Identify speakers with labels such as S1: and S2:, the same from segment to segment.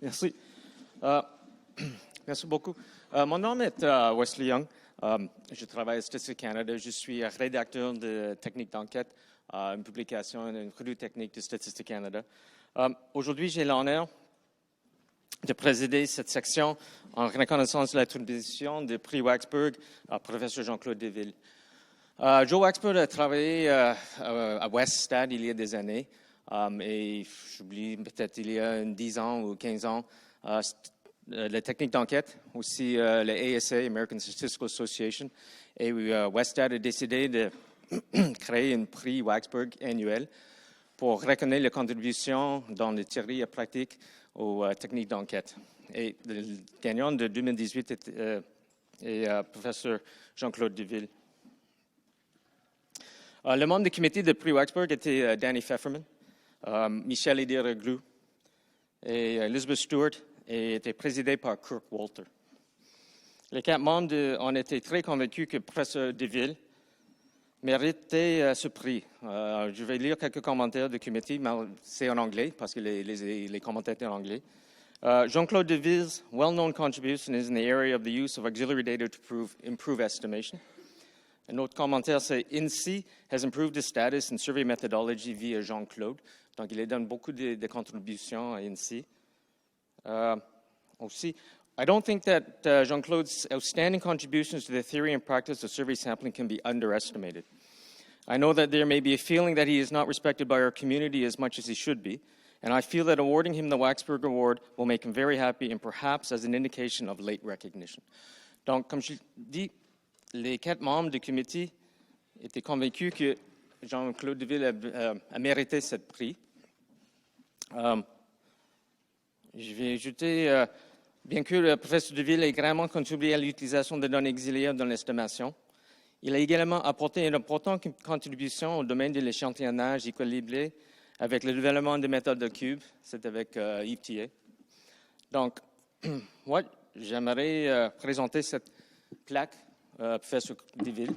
S1: Merci. Euh, Merci beaucoup. Mon nom est Wesley Young. Je travaille à Statistique Canada. Je suis rédacteur de Technique d'enquête, une publication, une revue technique de Statistique Canada. Aujourd'hui, j'ai l'honneur de présider cette section en reconnaissance de l'attribution du prix Waksberg à professeur Jean-Claude Deville. Joe Waksberg a travaillé à Westad il y a des années. Et j'oublie peut-être il y a 10 ans ou 15 ans, la technique d'enquête, aussi le ASA, American Statistical Association, et Westad a décidé de créer un prix Waksberg annuel pour reconnaître les contributions dans les théories et pratiques aux techniques d'enquête. Et le gagnant de 2018 est professeur Jean-Claude Deville. Le membre du comité de prix Waksberg était Danny Pfefferman, Michel Hédé-Reglou et Elizabeth Stewart et était présidé par Kirk Walter. Les 4 membres ont été très convaincus que le professeur Deville méritait ce prix. Je vais lire quelques commentaires du comité, mais c'est en anglais parce que les commentaires étaient en anglais. Jean-Claude Deville's well-known contribution is in the area of the use of auxiliary data to improve estimation. Un autre commentaire, c'est INSEE has improved its status in survey methodology via Jean-Claude. Donc, il donne beaucoup de contributions à INSEE. Aussi, I don't think that Jean-Claude's outstanding contributions to the theory and practice of survey sampling can be underestimated. I know that there may be a feeling that he is not respected by our community as much as he should be, and I feel that awarding him the Waksberg Award will make him very happy and perhaps as an indication of late recognition. Donc, comme je dis, les 4 membres du comité étaient convaincus que Jean-Claude Deville a mérité ce prix. Je vais ajouter, bien que le professeur Deville ait grandement contribué à l'utilisation de données auxiliaires dans l'estimation, il a également apporté une importante contribution au domaine de l'échantillonnage équilibré avec le développement des méthodes de cube, c'est avec ETA. Donc, moi, j'aimerais présenter cette plaque professeur Deville,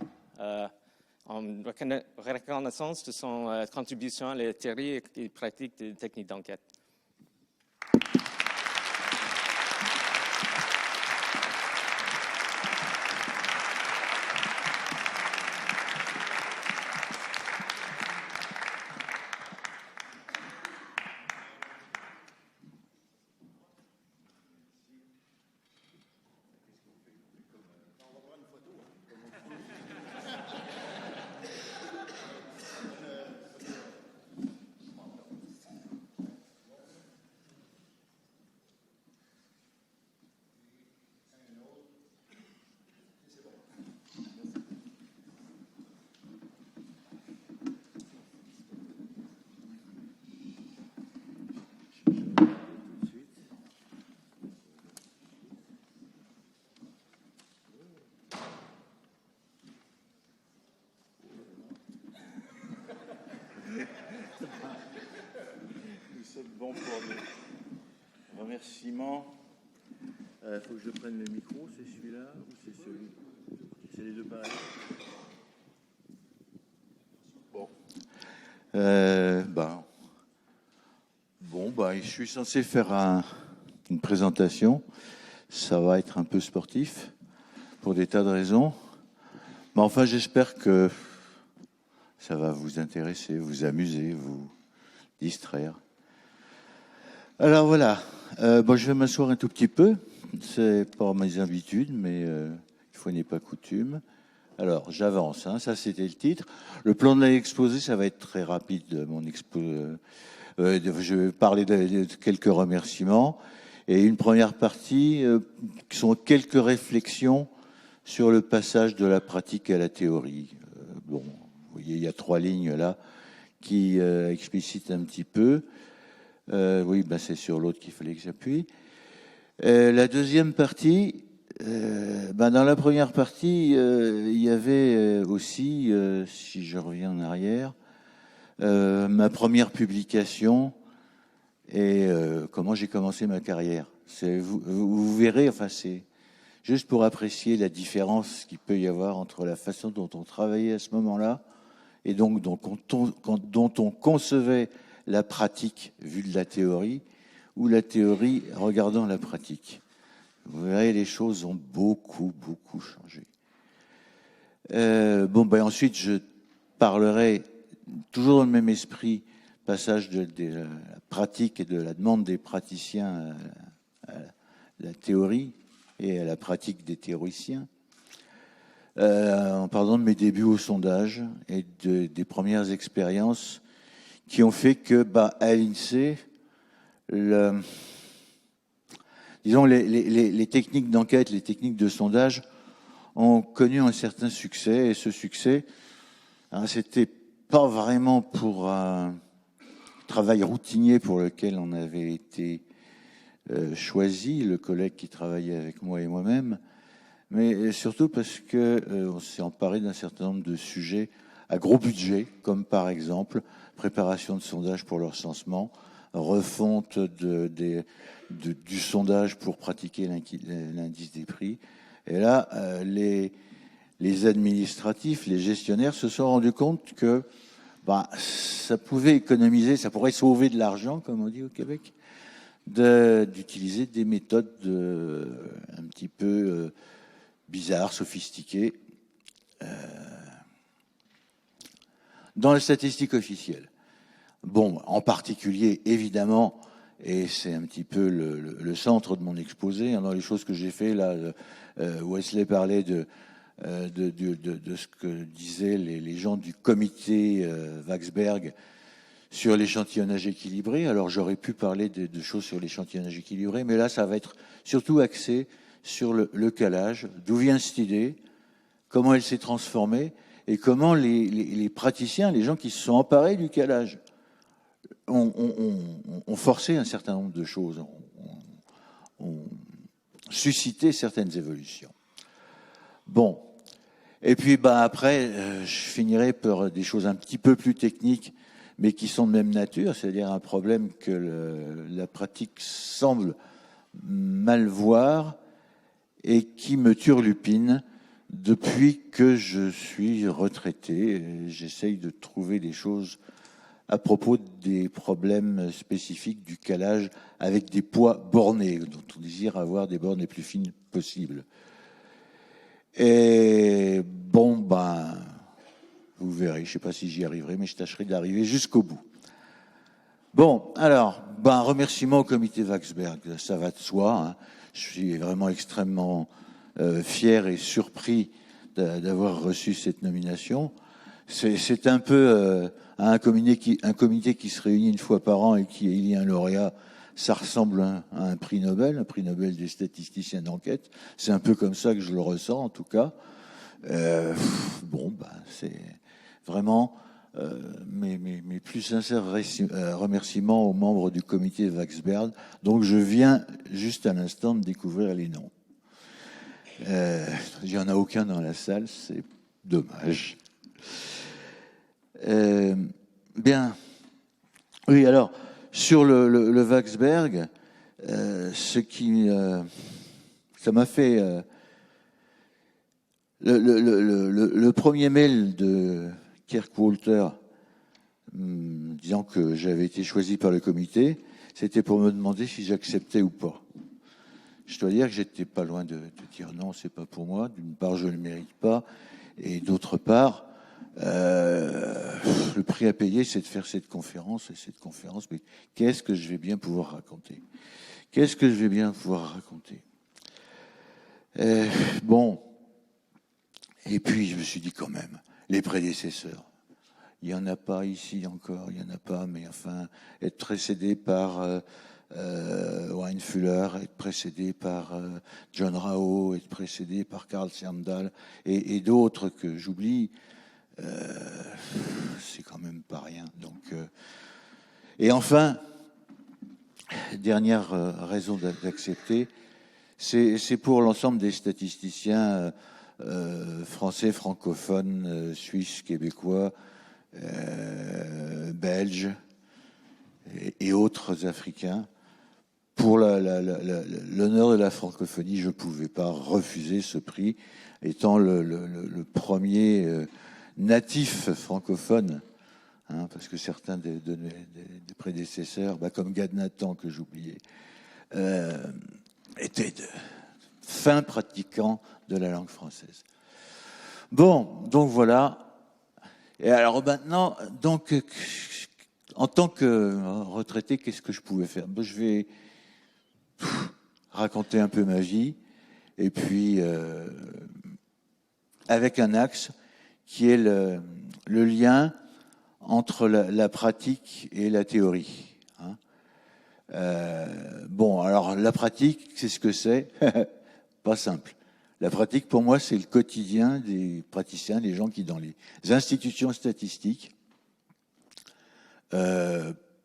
S1: en reconnaissance de son contribution à la théorie et pratique des techniques d'enquête.
S2: Bon pour les remerciements. Il faut que je prenne le micro, c'est celui-là ou c'est celui? C'est les deux pareils. Bon. Je suis censé faire une présentation. Ça va être un peu sportif pour des tas de raisons. Mais enfin, j'espère que ça va vous intéresser, vous amuser, vous distraire. Alors voilà, je vais m'asseoir un tout petit peu, c'est pas mes habitudes, mais une fois n'est pas coutume. Alors j'avance, ça c'était le titre. Le plan de l'exposé, ça va être très rapide, mon expo. Je vais parler de quelques remerciements et une première partie qui sont quelques réflexions sur le passage de la pratique à la théorie. Vous voyez, il y a 3 lignes là qui explicitent un petit peu. C'est sur l'autre qu'il fallait que j'appuie. La deuxième partie, dans la première partie, il y avait aussi, si je reviens en arrière, ma première publication et comment j'ai commencé ma carrière. Vous verrez, c'est juste pour apprécier la différence qu'il peut y avoir entre la façon dont on travaillait à ce moment-là et donc dont on concevait la pratique vue de la théorie, ou la théorie regardant la pratique. Vous verrez, les choses ont beaucoup changé. Ensuite, je parlerai, toujours dans le même esprit, passage de la pratique et de la demande des praticiens à la théorie et à la pratique des théoriciens, en parlant de mes débuts au sondage et des premières expériences qui ont fait que, à l'INSEE, disons, les techniques d'enquête, les techniques de sondage ont connu un certain succès. Et ce succès, c'était pas vraiment pour un travail routinier pour lequel on avait été choisi, le collègue qui travaillait avec moi et moi-même, mais surtout parce qu'on s'est emparé d'un certain nombre de sujets à gros budget, comme par exemple préparation de sondages pour le recensement, refonte du sondage pour pratiquer l'indice des prix. Et là, les administratifs, les gestionnaires se sont rendus compte que ça pouvait économiser, ça pourrait sauver de l'argent, comme on dit au Québec, d'utiliser des méthodes un petit peu bizarres, sophistiquées, dans la statistique officielle. En particulier, évidemment, et c'est un petit peu le centre de mon exposé, dans les choses que j'ai fait, là, Wesley parlait de ce que disaient les gens du comité Waksberg sur l'échantillonnage équilibré. Alors j'aurais pu parler de choses sur l'échantillonnage équilibré, mais là ça va être surtout axé sur le calage, d'où vient cette idée, comment elle s'est transformée et comment les praticiens, les gens qui se sont emparés du calage, ont forcé un certain nombre de choses, ont suscité certaines évolutions. Et puis après, je finirai par des choses un petit peu plus techniques, mais qui sont de même nature, c'est-à-dire un problème que la pratique semble mal voir et qui me turlupine depuis que je suis retraité. J'essaye de trouver des choses à propos des problèmes spécifiques du calage avec des poids bornés, dont on désire avoir des bornes les plus fines possibles. Et vous verrez, je ne sais pas si j'y arriverai, mais je tâcherai d'arriver jusqu'au bout. Un remerciement au comité Waksberg, ça va de soi. Hein. Je suis vraiment extrêmement fier et surpris d'avoir reçu cette nomination. C'est un peu un comité qui se réunit une fois par an et qui élit un lauréat. Ça ressemble à un prix Nobel des statisticiens d'enquête. C'est un peu comme ça que je le ressens, en tout cas. C'est vraiment mes plus sincères remerciements aux membres du comité de Waksberg. Donc je viens juste à l'instant de découvrir les noms. Il n'y en a aucun dans la salle, c'est dommage. Oui, alors, sur le Waksberg, ça m'a fait... le premier mail de Kirk Walter disant que j'avais été choisi par le comité, c'était pour me demander si j'acceptais ou pas. Je dois dire que j'étais pas loin de dire non, c'est pas pour moi. D'une part, je ne le mérite pas, et d'autre part, le prix à payer, c'est de faire cette conférence. Et cette conférence, mais qu'est-ce que je vais bien pouvoir raconter ? Qu'est-ce que je vais bien pouvoir raconter ? Et puis je me suis dit quand même, les prédécesseurs. Il n'y en a pas ici encore, il n'y en a pas, mais enfin, être précédé par Weinfuller, être précédé par John Rao, être précédé par Carl Sermdahl et d'autres que j'oublie, c'est quand même pas rien. Donc, et enfin, dernière raison d'accepter, c'est pour l'ensemble des statisticiens français, francophones, suisses, québécois, belges et autres africains. Pour l'honneur de la francophonie, je ne pouvais pas refuser ce prix, étant le premier natif francophone hein, parce que certains des prédécesseurs, comme Gad Nathan, que j'oubliais, étaient de fins pratiquants de la langue française. Bon, donc voilà. Et alors maintenant, donc, en tant que retraité, qu'est-ce que je pouvais faire? Je vais raconter un peu ma vie, et puis avec un axe qui est le lien entre la pratique et la théorie. Hein. Bon, alors la pratique, c'est ce que c'est. Pas simple. La pratique, pour moi, c'est le quotidien des praticiens, des gens qui, dans les institutions statistiques,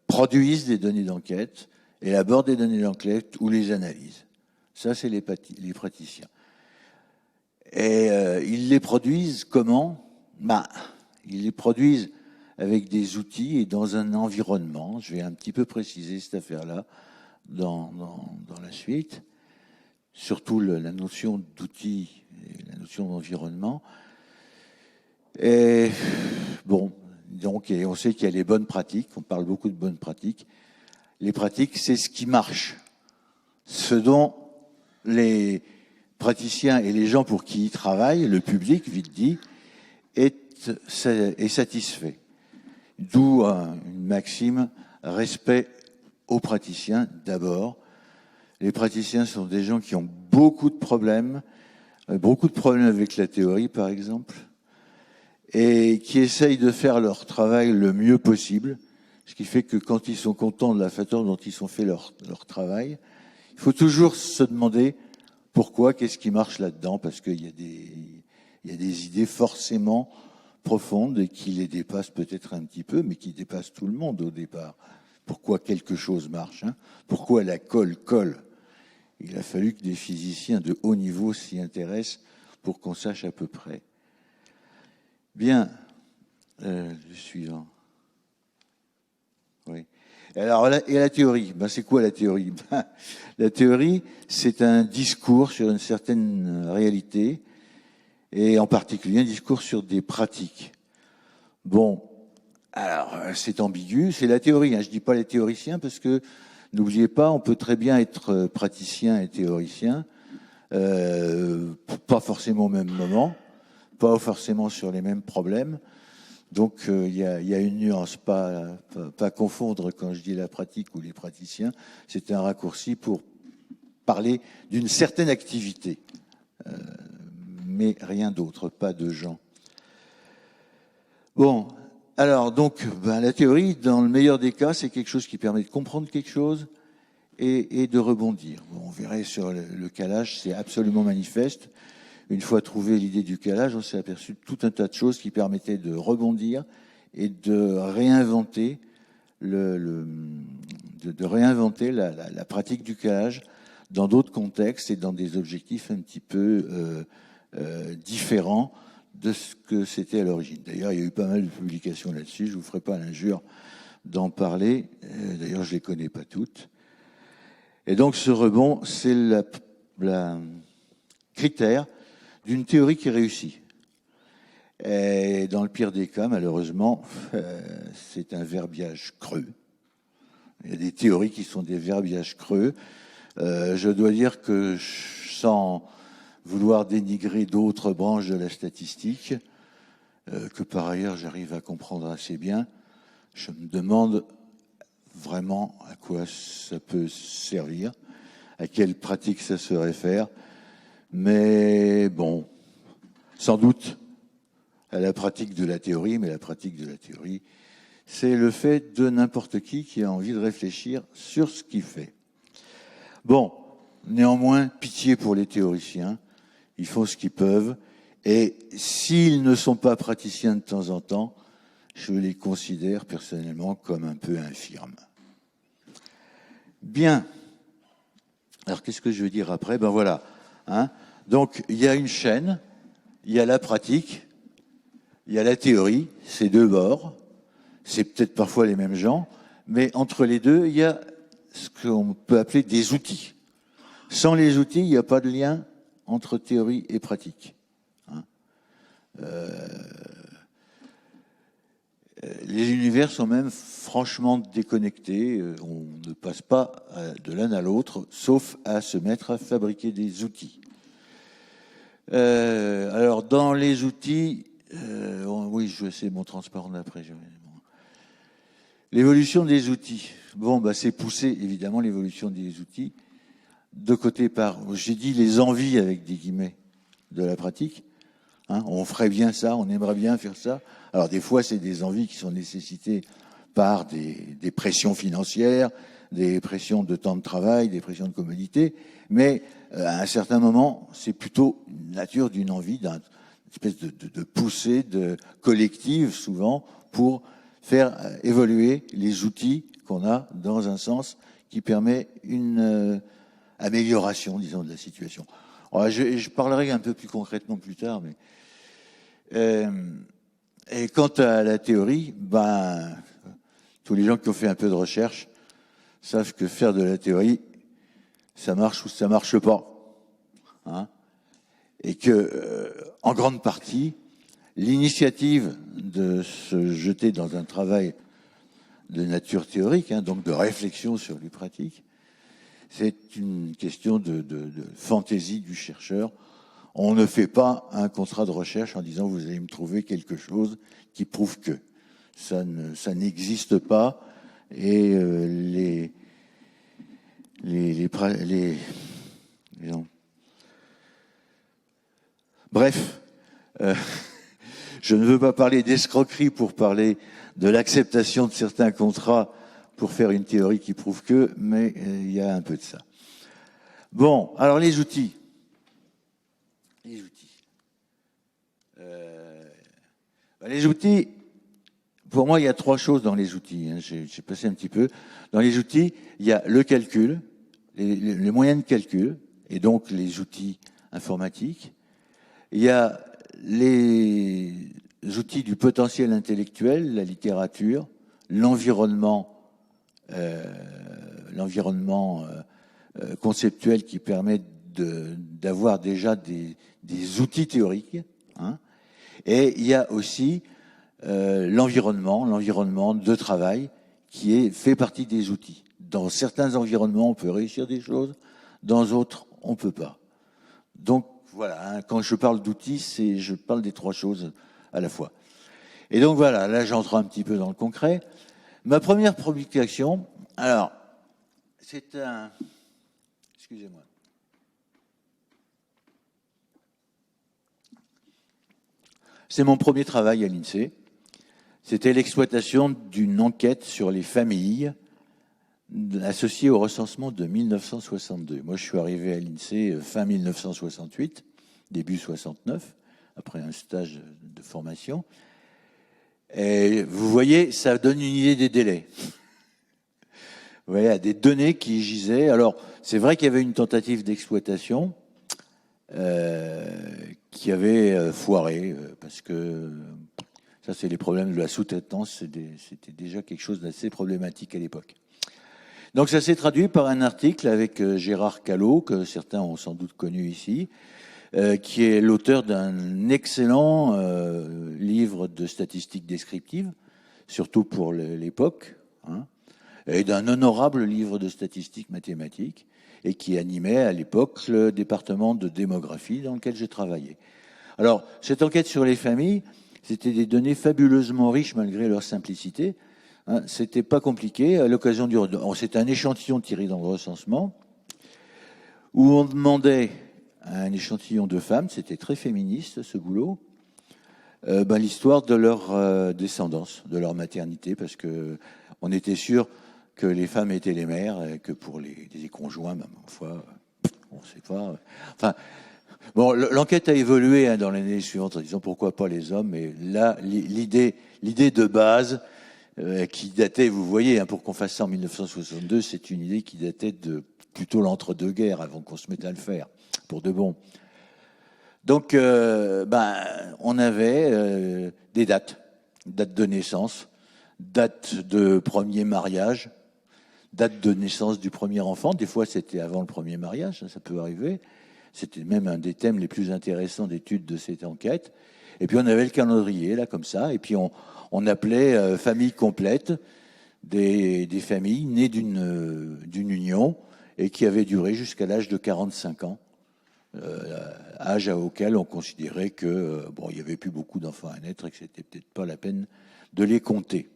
S2: produisent des données d'enquête, élaborent des données d'enquête ou les analysent. Ça, c'est les praticiens. Et ils les produisent comment? Ils les produisent avec des outils et dans un environnement. Je vais un petit peu préciser cette affaire-là dans la suite. Surtout la notion d'outils et la notion d'environnement. Et bon, donc on sait qu'il y a les bonnes pratiques, on parle beaucoup de bonnes pratiques. Les pratiques, c'est ce qui marche. Ce dont les praticiens et les gens pour qui ils travaillent, le public, vite dit, est satisfait. D'où une maxime, respect aux praticiens d'abord. Les praticiens sont des gens qui ont beaucoup de problèmes avec la théorie, par exemple, et qui essayent de faire leur travail le mieux possible, ce qui fait que quand ils sont contents de la façon dont ils ont fait leur travail, il faut toujours se demander pourquoi, qu'est-ce qui marche là-dedans, parce qu'il y a des idées forcément profondes et qui les dépassent peut-être un petit peu, mais qui dépassent tout le monde au départ. Pourquoi quelque chose marche, hein? Pourquoi la colle? Il a fallu que des physiciens de haut niveau s'y intéressent pour qu'on sache à peu près. Bien, le suivant. Oui. Alors, et la théorie, c'est quoi la théorie? La théorie, c'est un discours sur une certaine réalité, et en particulier un discours sur des pratiques. Bon, alors, c'est ambigu, c'est la théorie, hein. Je dis pas les théoriciens parce que, n'oubliez pas, on peut très bien être praticien et théoricien, pas forcément au même moment, pas forcément sur les mêmes problèmes. Donc il y a une nuance, pas confondre quand je dis la pratique ou les praticiens. C'est un raccourci pour parler d'une certaine activité, mais rien d'autre, pas de gens. Bon, alors donc la théorie, dans le meilleur des cas, c'est quelque chose qui permet de comprendre quelque chose et de rebondir. Bon, on verrait sur le calage, c'est absolument manifeste. Une fois trouvé l'idée du calage, on s'est aperçu de tout un tas de choses qui permettaient de rebondir et de réinventer la pratique du calage dans d'autres contextes et dans des objectifs un petit peu différents de ce que c'était à l'origine. D'ailleurs, il y a eu pas mal de publications là-dessus. Je vous ferai pas l'injure d'en parler. D'ailleurs, je les connais pas toutes. Et donc, ce rebond, c'est la critère d'une théorie qui réussit. Et dans le pire des cas, malheureusement, c'est un verbiage creux. Il y a des théories qui sont des verbiages creux. Je dois dire que, sans vouloir dénigrer d'autres branches de la statistique, que par ailleurs j'arrive à comprendre assez bien, je me demande vraiment à quoi ça peut servir, à quelle pratique ça se réfère. Mais bon, sans doute à la pratique de la théorie, mais la pratique de la théorie, c'est le fait de n'importe qui a envie de réfléchir sur ce qu'il fait. Bon, néanmoins, pitié pour les théoriciens, ils font ce qu'ils peuvent, et s'ils ne sont pas praticiens de temps en temps, je les considère personnellement comme un peu infirmes. Bien. Alors, qu'est-ce que je veux dire après? Voilà. Hein? Donc, il y a une chaîne, il y a la pratique, il y a la théorie, c'est deux bords, c'est peut-être parfois les mêmes gens, mais entre les deux, il y a ce qu'on peut appeler des outils. Sans les outils, il n'y a pas de lien entre théorie et pratique. Hein? Les univers sont même franchement déconnectés. On ne passe pas de l'un à l'autre, sauf à se mettre à fabriquer des outils. Alors, dans les outils, oui, je sais mon transparent d'après. L'évolution des outils. Bon, bah, c'est poussé, évidemment, l'évolution des outils. De côté par, j'ai dit les envies avec des guillemets de la pratique. Hein, on ferait bien ça, on aimerait bien faire ça. Alors, des fois, c'est des envies qui sont nécessitées par des pressions financières, des pressions de temps de travail, des pressions de commodité. Mais, à un certain moment, c'est plutôt une nature d'une envie, d'une espèce de poussée collective, souvent, pour faire évoluer les outils qu'on a dans un sens qui permet une amélioration, disons, de la situation. Alors, je parlerai un peu plus concrètement plus tard, mais et quant à la théorie, ben, tous les gens qui ont fait un peu de recherche savent que faire de la théorie, ça marche ou ça marche pas, hein, et que, en grande partie, l'initiative de se jeter dans un travail de nature théorique, hein, donc de réflexion sur les pratiques, c'est une question de fantaisie du chercheur. On ne fait pas un contrat de recherche en disant vous allez me trouver quelque chose qui prouve que ça n'existe pas, et bref, je ne veux pas parler d'escroquerie pour parler de l'acceptation de certains contrats pour faire une théorie qui prouve que, mais il y a un peu de ça. Bon, alors les outils. Les outils. Les outils, pour moi, il y a trois choses dans les outils. Hein, j'ai passé un petit peu. Dans les outils, il y a le calcul, les moyens de calcul, et donc les outils informatiques. Il y a les outils du potentiel intellectuel, la littérature, l'environnement conceptuel qui permet d'avoir déjà des outils théoriques, hein. Et il y a aussi l'environnement de travail qui fait partie des outils. Dans certains environnements, on peut réussir des choses, dans d'autres, on ne peut pas. Donc voilà, hein, quand je parle d'outils, je parle des trois choses à la fois. Et donc voilà, là j'entre un petit peu dans le concret. Ma première publication, alors, c'est un... Excusez-moi. C'est mon premier travail à l'INSEE. C'était l'exploitation d'une enquête sur les familles associées au recensement de 1962. Moi, je suis arrivé à l'INSEE fin 1968, début 69, après un stage de formation. Et vous voyez, ça donne une idée des délais. Vous voyez, des données qui gisaient. Alors, c'est vrai qu'il y avait une tentative d'exploitation qui avait foiré, parce que ça, c'est les problèmes de la sous-traitance. C'était déjà quelque chose d'assez problématique à l'époque. Donc, ça s'est traduit par un article avec Gérard Callot, que certains ont sans doute connu ici, qui est l'auteur d'un excellent livre de statistiques descriptives, surtout pour l'époque, hein, et d'un honorable livre de statistiques mathématiques, et qui animait à l'époque le département de démographie dans lequel je travaillais. Alors, cette enquête sur les familles, c'était des données fabuleusement riches malgré leur simplicité. Hein, c'était pas compliqué. À l'occasion c'était un échantillon tiré dans le recensement, où on demandait à un échantillon de femmes, c'était très féministe ce boulot, l'histoire de leur descendance, de leur maternité, parce que on était sûr que les femmes étaient les mères, et que pour les conjoints, même parfois, on ne sait pas. Enfin, bon, l'enquête a évolué hein, dans l'année suivante en disant pourquoi pas les hommes, mais là, l'idée de base qui datait, vous voyez, hein, pour qu'on fasse ça en 1962, c'est une idée qui datait de plutôt l'entre-deux-guerres avant qu'on se mette à le faire, pour de bon. Donc, on avait des dates de naissance, date de premier mariage, date de naissance du premier enfant. Des fois, c'était avant le premier mariage, ça peut arriver. C'était même un des thèmes les plus intéressants d'étude de cette enquête. Et puis on avait le calendrier, là, comme ça, et puis on appelait famille complète des familles nées d'une union et qui avaient duré jusqu'à l'âge de 45 ans, âge auquel on considérait que bon, il n'y avait plus beaucoup d'enfants à naître et que c'était peut-être pas la peine de les compter.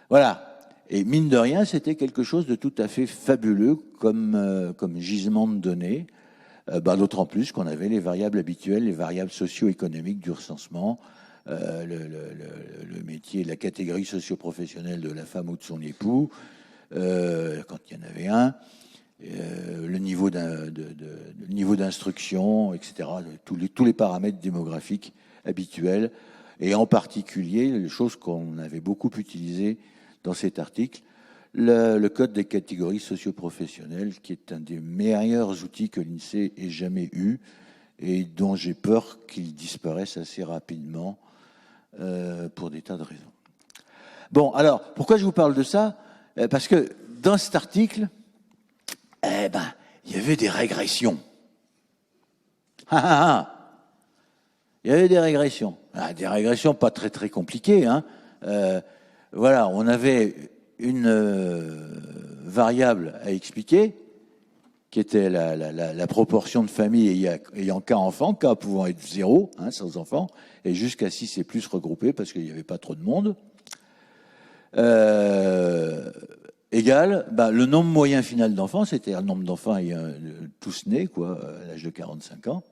S2: Voilà. Et mine de rien, c'était quelque chose de tout à fait fabuleux comme gisement de données, d'autant plus qu'on avait les variables habituelles, les variables socio-économiques du recensement, le métier, la catégorie socio-professionnelle de la femme ou de son époux, quand il y en avait un, le niveau d'instruction, etc., tous les paramètres démographiques habituels, et en particulier, les choses qu'on avait beaucoup utilisées dans cet article, le code des catégories socio-professionnelles, qui est un des meilleurs outils que l'INSEE ait jamais eu, et dont j'ai peur qu'il disparaisse assez rapidement pour des tas de raisons. Bon, alors, pourquoi je vous parle de ça ? Parce que dans cet article, il y avait des régressions. Il y avait des régressions. Des régressions pas très très compliquées. Voilà, on avait une variable à expliquer, qui était la proportion de familles ayant K enfants, K pouvant être 0, sans enfants, et jusqu'à 6 et plus regroupés, parce qu'il n'y avait pas trop de monde, égale le nombre moyen final d'enfants, c'était le nombre d'enfants ayant tous nés, à l'âge de 45 ans,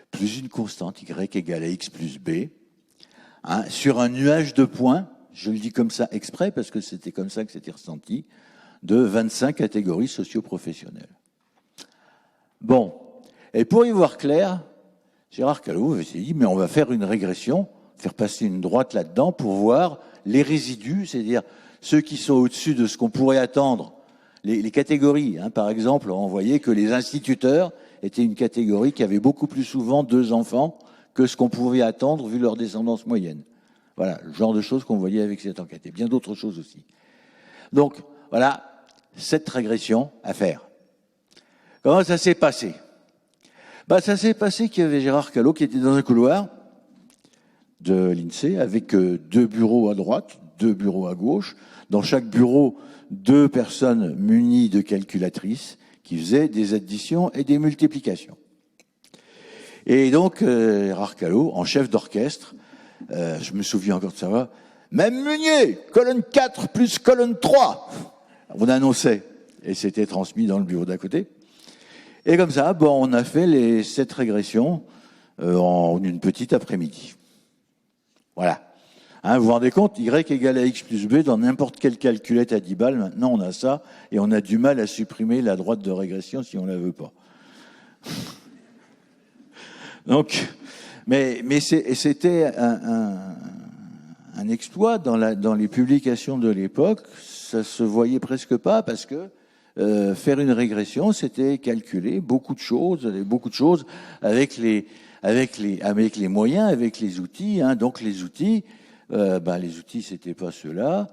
S2: plus une constante, Y égale à X plus B, sur un nuage de points, je le dis comme ça exprès, parce que c'était comme ça que c'était ressenti, de 25 catégories socio-professionnelles. Bon, et pour y voir clair, Gérard Callot s'est dit, mais on va faire une régression, faire passer une droite là-dedans pour voir les résidus, c'est-à-dire ceux qui sont au-dessus de ce qu'on pourrait attendre, les catégories. Par exemple, on voyait que les instituteurs étaient une catégorie qui avait beaucoup plus souvent 2 enfants que ce qu'on pouvait attendre vu leur descendance moyenne. Voilà, le genre de choses qu'on voyait avec cette enquête, et bien d'autres choses aussi. Donc, voilà, cette régression à faire. Comment ça s'est passé ? Ça s'est passé qu'il y avait Gérard Callot qui était dans un couloir de l'INSEE avec 2 bureaux à droite, 2 bureaux à gauche. Dans chaque bureau, 2 personnes munies de calculatrices qui faisaient des additions et des multiplications. Et donc, Gérard Callot, en chef d'orchestre, je me souviens encore de ça, même Meunier, colonne 4 plus colonne 3, on annonçait, et c'était transmis dans le bureau d'à côté. Et comme ça, on a fait 7 régressions en une petite après-midi. Voilà. Vous vous rendez compte, Y égale à X plus B, dans n'importe quelle calculette à 10 balles, maintenant on a ça, et on a du mal à supprimer la droite de régression si on la veut pas. Donc, mais c'était un exploit dans les publications de l'époque, ça se voyait presque pas, parce que faire une régression, c'était calculer beaucoup de choses avec les moyens, avec les outils. Donc les outils, c'était pas ceux-là.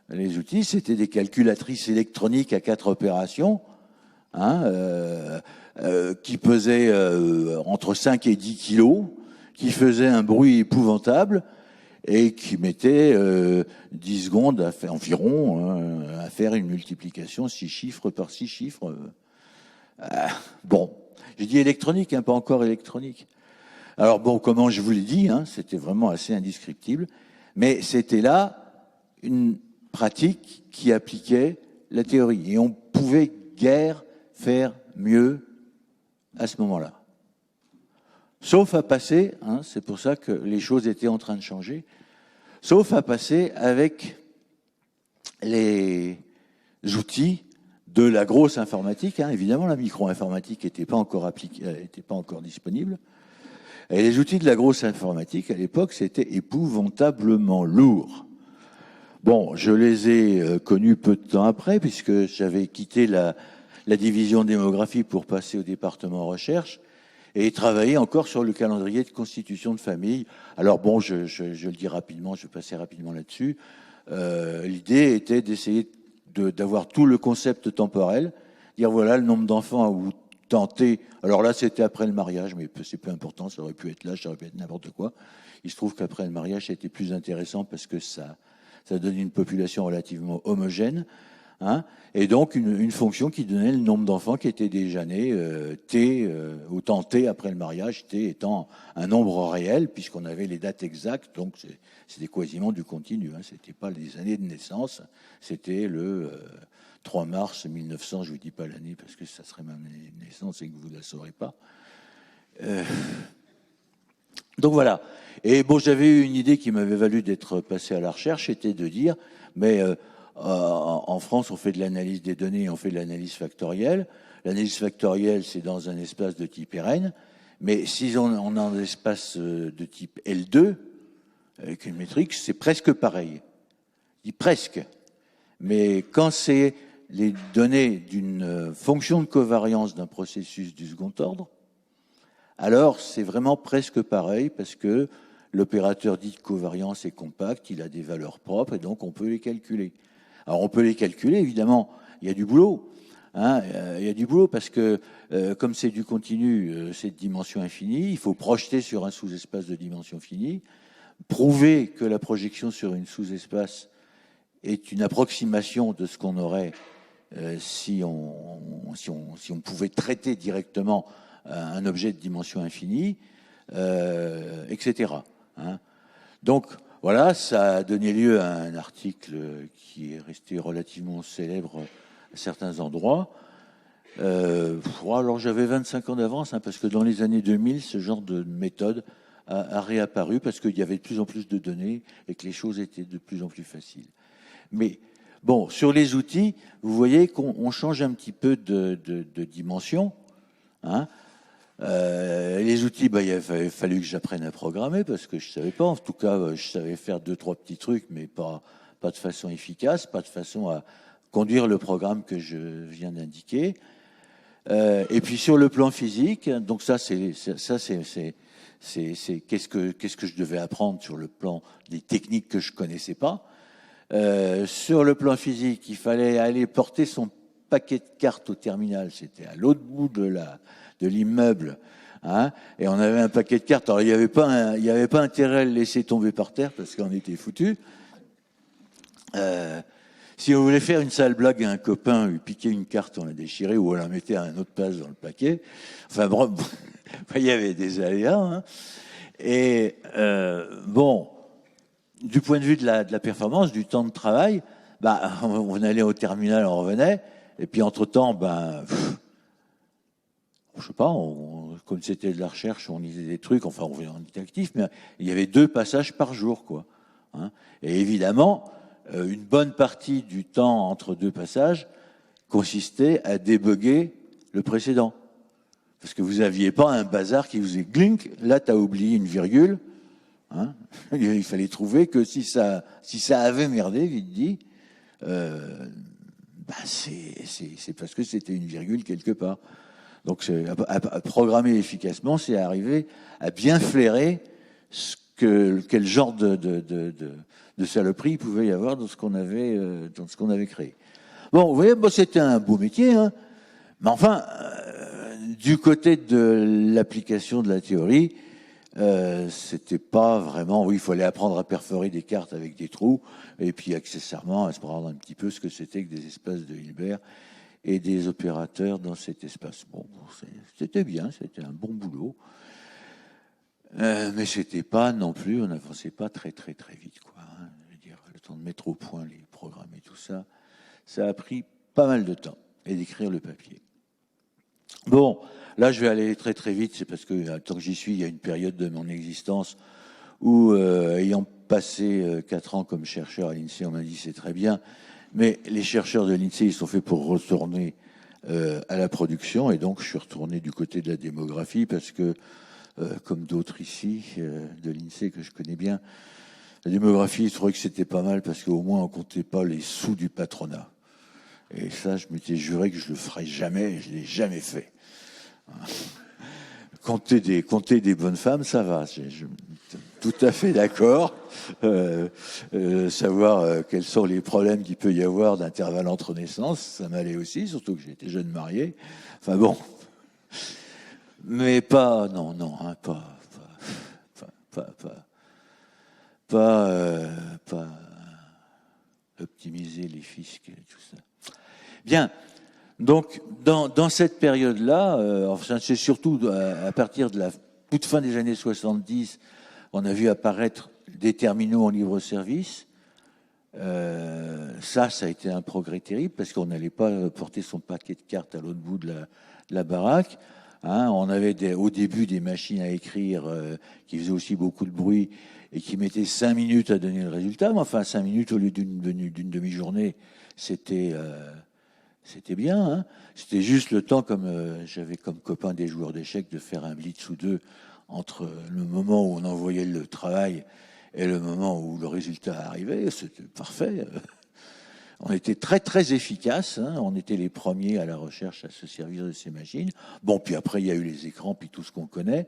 S2: Les outils, c'était des calculatrices électroniques à 4 opérations, qui pesaient entre 5 et 10 kilos, qui faisaient un bruit épouvantable et qui mettaient 10 secondes environ à faire une multiplication 6 chiffres par 6 chiffres. J'ai dit électronique, pas encore électronique. Alors comment je vous l'ai dit, c'était vraiment assez indescriptible, mais c'était là une pratique qui appliquait la théorie. Et on pouvait guère faire mieux à ce moment-là. Sauf à passer, c'est pour ça que les choses étaient en train de changer, sauf à passer avec les outils de la grosse informatique. Évidemment, la micro-informatique n'était pas encore appliquée, n'était pas encore disponible. Et les outils de la grosse informatique, à l'époque, c'était épouvantablement lourd. Je les ai connus peu de temps après, puisque j'avais quitté la division démographie pour passer au département recherche et travailler encore sur le calendrier de constitution de famille. Alors je le dis rapidement, je vais passer rapidement là-dessus. L'idée était d'essayer d'avoir tout le concept temporel, dire voilà le nombre d'enfants tenter. Alors là, c'était après le mariage, mais c'est peu important, ça aurait pu être là, ça aurait pu être n'importe quoi. Il se trouve qu'après le mariage, c'était plus intéressant parce que ça donne une population relativement homogène, hein, et donc une fonction qui donnait le nombre d'enfants qui étaient déjà nés, autant T après le mariage, T étant un nombre réel, puisqu'on avait les dates exactes, donc c'était quasiment du continu, hein, c'était pas les années de naissance, c'était le 3 mars 1900, je vous dis pas l'année parce que ça serait ma année de naissance et que vous ne la saurez pas. Donc voilà. Et bon, j'avais eu une idée qui m'avait valu d'être passé à la recherche, c'était de dire, mais en France, on fait de l'analyse des données, on fait de l'analyse factorielle. L'analyse factorielle, c'est dans un espace de type Rn, mais si on a un espace de type L2, avec une métrique, c'est presque pareil. Je dis presque. Mais quand c'est les données d'une fonction de covariance d'un processus du second ordre, alors c'est vraiment presque pareil parce que l'opérateur dit de covariance est compact, il a des valeurs propres et donc on peut les calculer. Alors on peut les calculer, évidemment, il y a du boulot. Hein, il y a du boulot parce que comme c'est du continu, c'est de dimension infinie, il faut projeter sur un sous-espace de dimension finie, prouver que la projection sur une sous-espace est une approximation de ce qu'on aurait si on pouvait traiter directement un objet de dimension infinie, etc. Hein. Donc voilà, ça a donné lieu à un article qui est resté relativement célèbre à certains endroits. Alors j'avais 25 ans d'avance, hein, parce que dans les années 2000, ce genre de méthode a réapparu parce qu'il y avait de plus en plus de données et que les choses étaient de plus en plus faciles. Mais bon, sur les outils, vous voyez qu'on change un petit peu de dimension. Hein. Les outils, il a fallu que j'apprenne à programmer parce que je savais pas. En tout cas, je savais faire 2-3 petits trucs, mais pas de façon efficace, pas de façon à conduire le programme que je viens d'indiquer. Et puis sur le plan physique, donc ça c'est qu'est-ce que je devais apprendre sur le plan des techniques que je connaissais pas. Sur le plan physique, il fallait aller porter son paquet de cartes au terminal. C'était à l'autre bout de l'immeuble, hein, et on avait un paquet de cartes. Alors il n'y avait pas intérêt à le laisser tomber par terre parce qu'on était foutus. Si on voulait faire une sale blague à un copain, lui piquer une carte, on la déchirait ou on la mettait à un autre place dans le paquet. Enfin bon, il y avait des aléas. Hein. Et bon, du point de vue de la performance, du temps de travail, on allait au terminal, on revenait, et puis entre-temps, je sais pas, comme c'était de la recherche, on lisait des trucs, enfin on était actif, mais il y avait 2 passages par jour, quoi. Hein. Et évidemment, une bonne partie du temps entre 2 passages consistait à débugger le précédent. Parce que vous n'aviez pas un bazar qui vous disait glink, là tu as oublié une virgule. Hein. Il fallait trouver que si ça avait merdé, vite dit, c'est parce que c'était une virgule quelque part. Donc à programmer efficacement, c'est arriver à bien flairer quel genre de saloperie il pouvait y avoir dans ce qu'on avait créé. Bon, vous voyez, c'était un beau métier, hein, mais enfin, du côté de l'application de la théorie, c'était pas vraiment. Oui, il fallait apprendre à perforer des cartes avec des trous, et puis accessoirement à se prendre un petit peu ce que c'était que des espaces de Hilbert et des opérateurs dans cet espace. Bon, c'était bien, c'était un bon boulot. Mais c'était pas non plus, on n'avançait pas très très très vite, quoi. Hein. Je veux dire, le temps de mettre au point les programmes et tout ça, ça a pris pas mal de temps, et d'écrire le papier. Bon, là je vais aller très très vite, c'est parce que tant que j'y suis, il y a une période de mon existence où, ayant passé 4 ans comme chercheur à l'INSEE, on m'a dit c'est très bien, mais les chercheurs de l'INSEE, ils sont faits pour retourner à la production, et donc je suis retourné du côté de la démographie parce que comme d'autres ici, de l'INSEE que je connais bien, la démographie, je trouvais que c'était pas mal parce qu'au moins on comptait pas les sous du patronat. Et ça, je m'étais juré que je le ferais jamais, et je l'ai jamais fait. Compter des bonnes femmes, ça va. Je suis tout à fait d'accord. Savoir quels sont les problèmes qu'il peut y avoir d'intervalle entre naissances, ça m'allait aussi, surtout que j'étais jeune marié. Enfin bon. Mais pas, non, non, hein, pas optimiser les fiscs et tout ça. Bien. Donc, dans cette période-là, enfin, c'est surtout à partir de la toute fin des années 70, on a vu apparaître des terminaux en libre-service. Ça a été un progrès terrible parce qu'on n'allait pas porter son paquet de cartes à l'autre bout de la baraque. Hein, on avait au début des machines à écrire qui faisaient aussi beaucoup de bruit et qui mettaient 5 minutes à donner le résultat. Mais enfin, 5 minutes au lieu d'une demi-journée, c'était bien. Hein. C'était juste le temps, comme j'avais comme copain des joueurs d'échecs, de faire un blitz ou deux entre le moment où on envoyait le travail et le moment où le résultat arrivait. C'était parfait. On était très, très efficaces. Hein. On était les premiers à la recherche à se servir de ces machines. Bon, puis après, il y a eu les écrans, puis tout ce qu'on connaît.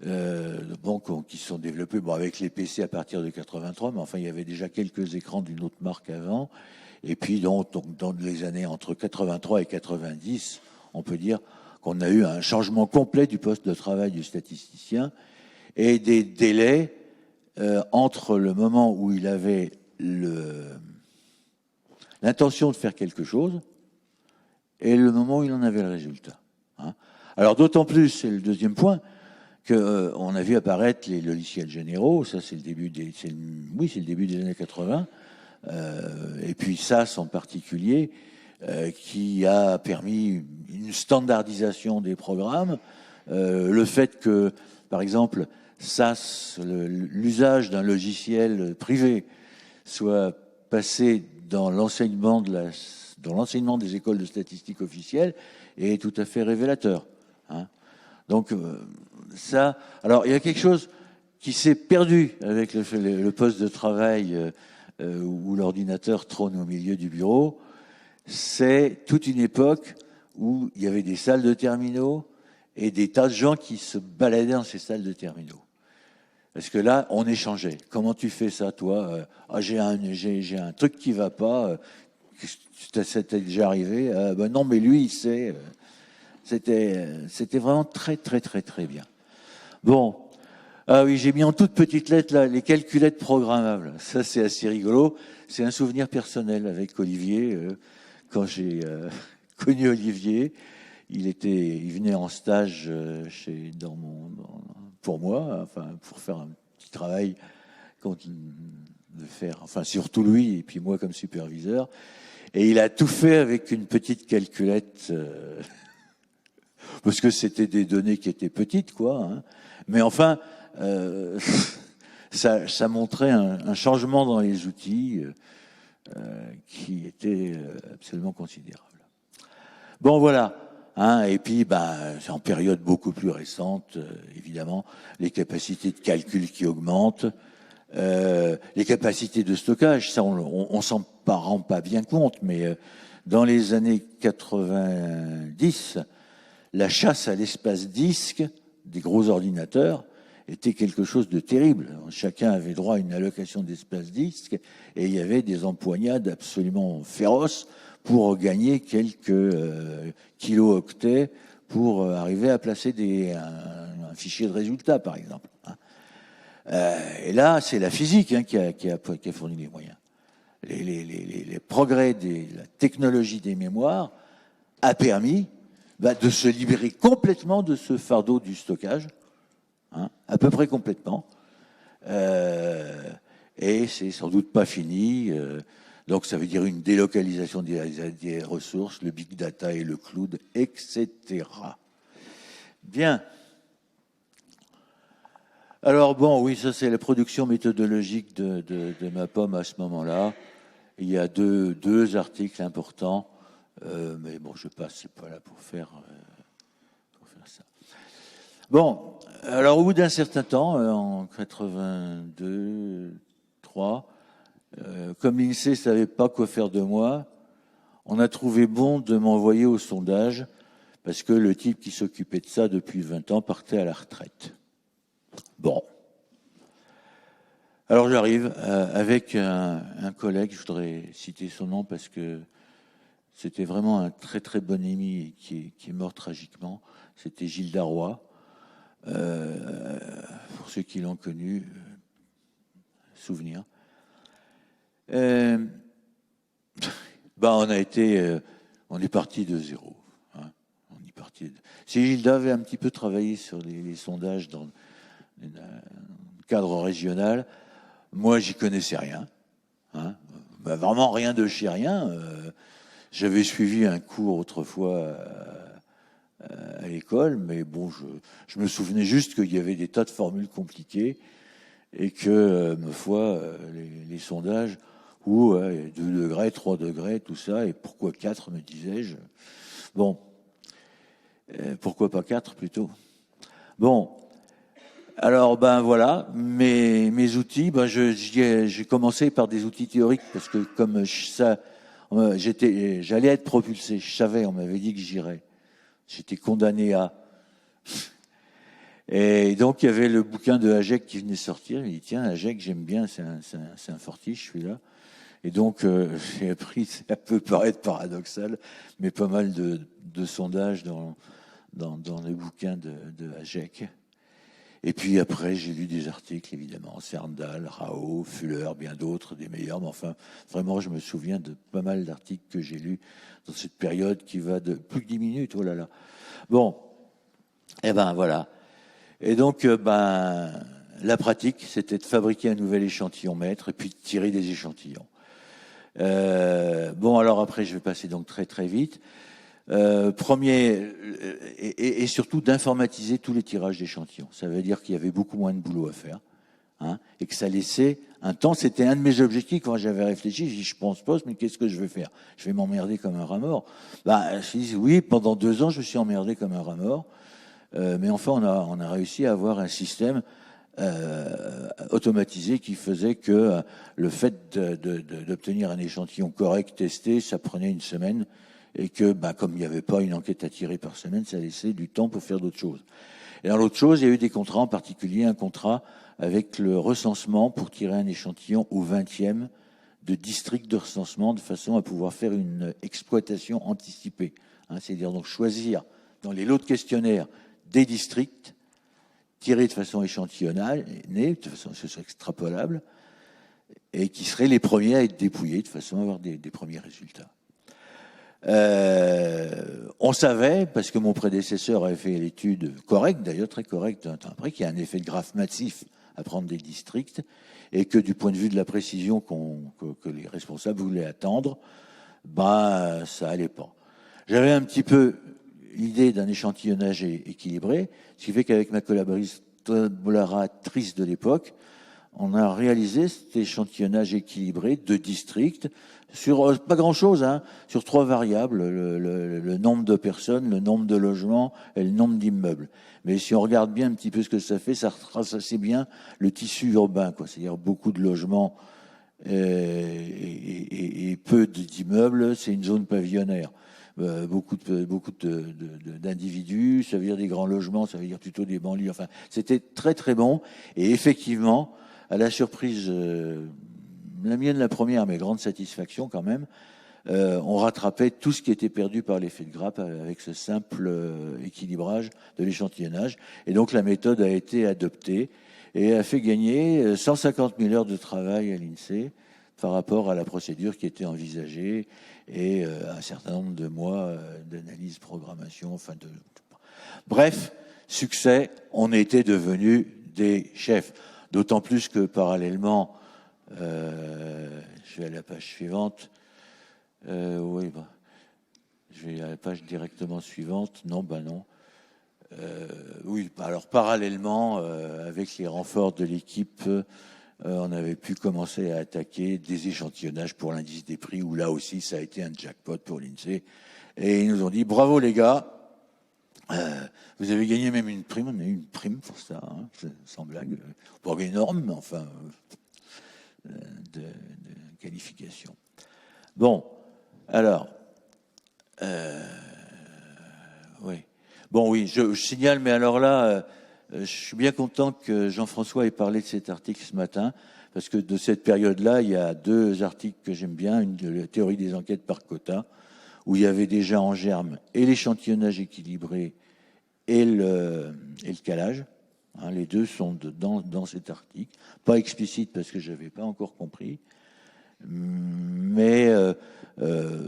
S2: Qui se sont développés avec les PC à partir de 83, mais enfin, il y avait déjà quelques écrans d'une autre marque avant. Et puis, donc, dans les années entre 83 et 90, on peut dire qu'on a eu un changement complet du poste de travail du statisticien et des délais entre le moment où il avait l'intention de faire quelque chose et le moment où il en avait le résultat. Hein. Alors, d'autant plus, c'est le deuxième point, qu'on a vu apparaître les logiciels généraux. Ça, c'est le début c'est le début des années 80. Et puis SAS en particulier, qui a permis une standardisation des programmes. Le fait que, par exemple, SAS, l'usage d'un logiciel privé, soit passé dans l'enseignement des écoles de statistique officielles est tout à fait révélateur. Hein. Donc ça, alors il y a quelque chose qui s'est perdu avec le poste de travail où l'ordinateur trône au milieu du bureau. C'est toute une époque où il y avait des salles de terminaux et des tas de gens qui se baladaient dans ces salles de terminaux. Parce que là, on échangeait. Comment tu fais ça, toi? J'ai un truc qui va pas. Ça t'est déjà arrivé? Ben non, mais lui, il sait. C'était vraiment très, très, très, très bien. Bon. Ah oui, j'ai mis en toute petite lettre là, les calculettes programmables. Ça, c'est assez rigolo. C'est un souvenir personnel avec Olivier. Quand j'ai connu Olivier, il venait en stage pour moi, enfin pour faire un petit travail surtout lui et puis moi comme superviseur. Et il a tout fait avec une petite calculette parce que c'était des données qui étaient petites, quoi. Hein. Mais enfin, ça montrait un changement dans les outils qui était absolument considérable. Bon, voilà. Hein, et puis, c'est en période beaucoup plus récente, évidemment, les capacités de calcul qui augmentent, les capacités de stockage, ça, on s'en rend pas bien compte, mais dans les années 90, la chasse à l'espace disque des gros ordinateurs était quelque chose de terrible. Chacun avait droit à une allocation d'espace disque et il y avait des empoignades absolument féroces pour gagner quelques kilo-octets pour arriver à placer un fichier de résultat, par exemple. Et là, c'est la physique qui a fourni les moyens. Les progrès de la technologie des mémoires a permis de se libérer complètement de ce fardeau du stockage, à peu près complètement. Et c'est sans doute pas fini. Donc ça veut dire une délocalisation des ressources, le big data et le cloud, etc. Bien. Alors bon, oui, ça c'est la production méthodologique de ma pomme à ce moment-là. Il y a deux articles importants, mais bon, je passe, c'est pas là pour faire ça. Bon, alors au bout d'un certain temps, en 82, 3, comme l'INSEE ne savait pas quoi faire de moi, on a trouvé bon de m'envoyer au sondage parce que le type qui s'occupait de ça depuis 20 ans partait à la retraite. Bon. Alors j'arrive avec un collègue, je voudrais citer son nom parce que c'était vraiment un très très bon ami qui est mort tragiquement. C'était Gilles Darrois. Pour ceux qui l'ont connu, souvenir. On est parti de zéro. Hein. Si Gilda avait un petit peu travaillé sur les sondages dans le cadre régional, moi j'y connaissais rien. Hein. Vraiment rien de chez rien. J'avais suivi un cours autrefois à l'école, mais bon, je me souvenais juste qu'il y avait des tas de formules compliquées et que, ma foi, les sondages, 2 degrés, 3 degrés, tout ça, et pourquoi 4, me disais-je. Bon, pourquoi pas 4 plutôt. Bon, alors voilà, mes outils, j'ai commencé par des outils théoriques, parce que comme j'allais être propulsé, je savais, on m'avait dit que j'irais. J'étais condamné à... Et donc, il y avait le bouquin de Hajek qui venait sortir. Il dit, tiens, Hajek, j'aime bien, c'est un fortiche, celui-là. Et donc, j'ai appris, ça peut paraître paradoxal, mais pas mal de sondages dans les bouquins de Hajek. Et puis après, j'ai lu des articles, évidemment, Serndal, Rao, Fuller, bien d'autres, des meilleurs. Mais enfin, vraiment, je me souviens de pas mal d'articles que j'ai lus dans cette période qui va de plus que 10 minutes, oh là là. Bon, voilà. Et donc, la pratique, c'était de fabriquer un nouvel échantillon maître et puis de tirer des échantillons. Alors après, je vais passer donc très très vite. Premier, et surtout d'informatiser tous les tirages d'échantillons. Ça veut dire qu'il y avait beaucoup moins de boulot à faire, hein, et que ça laissait un temps. C'était un de mes objectifs quand j'avais réfléchi. Je dis, je pense pas, mais qu'est-ce que je vais faire? Je vais m'emmerder comme un rat mort. Je dis, oui, pendant 2 ans, je me suis emmerdé comme un rat mort. Mais enfin, on a réussi à avoir un système automatisé qui faisait que le fait d'obtenir un échantillon correct, testé, ça prenait 1 semaine. Et que, comme il n'y avait pas une enquête à tirer par semaine, ça laissait du temps pour faire d'autres choses. Et dans l'autre chose, il y a eu des contrats, en particulier un contrat avec le recensement pour tirer un échantillon au 20e de district de recensement, de façon à pouvoir faire une exploitation anticipée. Hein, c'est-à-dire donc choisir dans les lots de questionnaires des districts tirés de façon échantillonnale, de façon ce serait extrapolable, et qui seraient les premiers à être dépouillés de façon à avoir des premiers résultats. On savait, parce que mon prédécesseur avait fait l'étude correcte, d'ailleurs très correcte, un temps après, qu'il y a un effet de graphe massif à prendre des districts, et que du point de vue de la précision que les responsables voulaient attendre, ça allait pas. J'avais un petit peu l'idée d'un échantillonnage équilibré, ce qui fait qu'avec ma collaboratrice de l'époque, on a réalisé cet échantillonnage équilibré de districts sur pas grand-chose, hein, sur 3 variables, le nombre de personnes, le nombre de logements et le nombre d'immeubles. Mais si on regarde bien un petit peu ce que ça fait, ça retrace assez bien le tissu urbain, quoi. C'est-à-dire beaucoup de logements et peu d'immeubles, c'est une zone pavillonnaire. Beaucoup d'individus, ça veut dire des grands logements, ça veut dire plutôt des banlieues. Enfin, c'était très très bon. Et effectivement, à la surprise, la mienne la première, mais grande satisfaction quand même, on rattrapait tout ce qui était perdu par l'effet de grappe avec ce simple équilibrage de l'échantillonnage. Et donc la méthode a été adoptée et a fait gagner 150 000 heures de travail à l'INSEE par rapport à la procédure qui était envisagée et un certain nombre de mois d'analyse, programmation, Bref, succès, on était devenus des chefs. D'autant plus que parallèlement, je vais à la page suivante. Je vais à la page directement suivante. Non. Alors parallèlement, avec les renforts de l'équipe, on avait pu commencer à attaquer des échantillonnages pour l'indice des prix, où là aussi, ça a été un jackpot pour l'INSEE. Et ils nous ont dit, bravo les gars, vous avez gagné même une prime, on a eu une prime pour ça, hein, sans blague, pas énorme, mais enfin, de qualification. Bon, alors, oui. Bon, oui, je signale, mais alors là, je suis bien content que Jean-François ait parlé de cet article ce matin, parce que de cette période-là, il y a 2 articles que j'aime bien, une de la théorie des enquêtes par quota, où il y avait déjà en germe et l'échantillonnage équilibré et le calage. Les deux sont dans cet article. Pas explicite parce que je n'avais pas encore compris, mais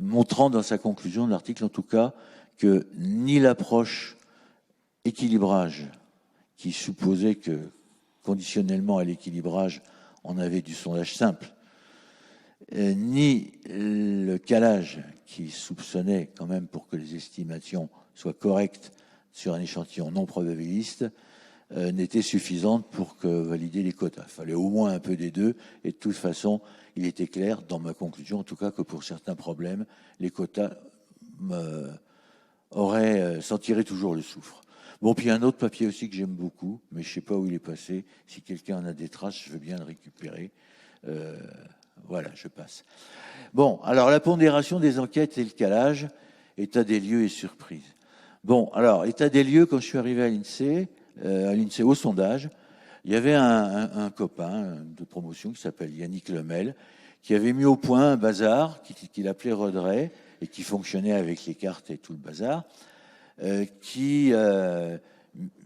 S2: montrant dans sa conclusion de l'article, en tout cas, que ni l'approche équilibrage, qui supposait que, conditionnellement à l'équilibrage, on avait du sondage simple, ni le calage, qui soupçonnait quand même pour que les estimations soient correctes sur un échantillon non probabiliste, n'était suffisante pour valider les quotas. Il fallait au moins un peu des deux, et de toute façon, il était clair, dans ma conclusion en tout cas, que pour certains problèmes, les quotas s'en tiraient toujours le soufre. Bon, puis il y a un autre papier aussi que j'aime beaucoup, mais je ne sais pas où il est passé. Si quelqu'un en a des traces, je veux bien le récupérer. Voilà, je passe. Bon, alors la pondération des enquêtes et le calage, état des lieux et surprise. Bon, alors, état des lieux, quand je suis arrivé à l'INSEE au sondage, il y avait un copain de promotion qui s'appelle Yannick Lemel, qui avait mis au point un bazar qu'il appelait Redray et qui fonctionnait avec les cartes et tout le bazar,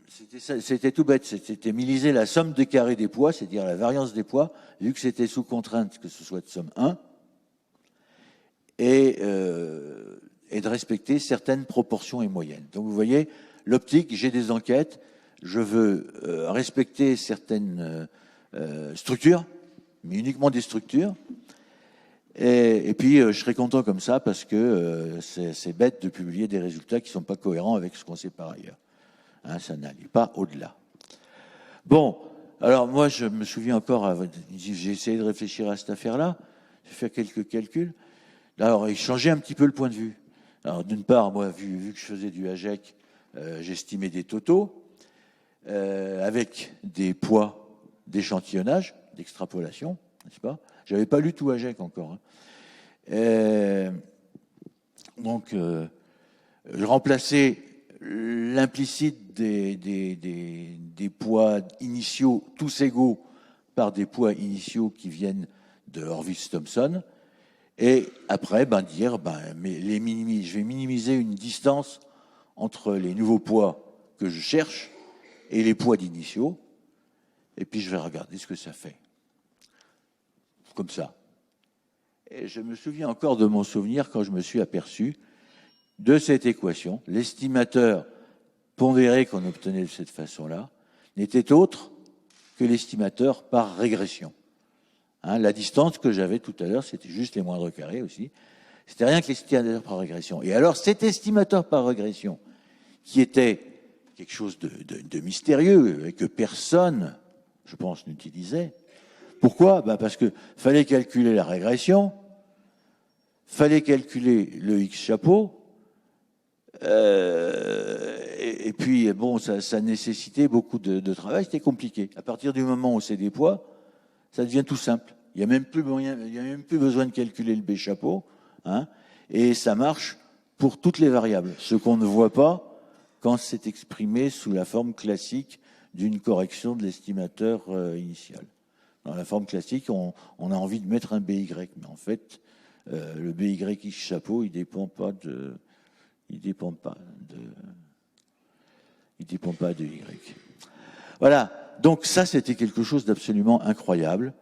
S2: c'était tout bête, c'était miliser la somme des carrés des poids, c'est-à-dire la variance des poids, vu que c'était sous contrainte que ce soit de somme 1, et de respecter certaines proportions et moyennes. Donc vous voyez, l'optique, j'ai des enquêtes, je veux respecter certaines structures, mais uniquement des structures, et puis je serais content comme ça parce que c'est bête de publier des résultats qui ne sont pas cohérents avec ce qu'on sait par ailleurs. Ça n'allait pas au-delà. Bon, alors moi je me souviens encore, j'ai essayé de réfléchir à cette affaire-là, j'ai fait quelques calculs. Alors il changeait un petit peu le point de vue. Alors d'une part, moi, vu que je faisais du AGEC, j'estimais des totaux avec des poids d'échantillonnage, d'extrapolation, n'est-ce pas? J'avais pas lu tout AGEC encore. Donc, je remplaçais l'implicite des poids initiaux, tous égaux, par des poids initiaux qui viennent de Horvitz-Thompson. Et après, dire, mais je vais minimiser une distance entre les nouveaux poids que je cherche et les poids d'initiaux. Et puis, je vais regarder ce que ça fait. Comme ça. Et je me souviens encore de mon souvenir quand je me suis aperçu de cette équation. L'estimateur pondéré qu'on obtenait de cette façon-là n'était autre que l'estimateur par régression. La distance que j'avais tout à l'heure, c'était juste les moindres carrés aussi. C'était rien que l'estimateur par régression. Et alors, cet estimateur par régression, qui était quelque chose de mystérieux et que personne, je pense, n'utilisait. Pourquoi ? Parce que fallait calculer la régression, fallait calculer le X-chapeau, et puis, bon, ça nécessitait beaucoup de travail, c'était compliqué. À partir du moment où c'est des poids, ça devient tout simple. Il n'y a même plus besoin de calculer le B-chapeau, et ça marche pour toutes les variables. Ce qu'on ne voit pas quand c'est exprimé sous la forme classique d'une correction de l'estimateur initial. Dans la forme classique, on a envie de mettre un BY, mais en fait, le BY X-chapeau, il dépend pas de Y. Voilà. Donc ça, c'était quelque chose d'absolument incroyable.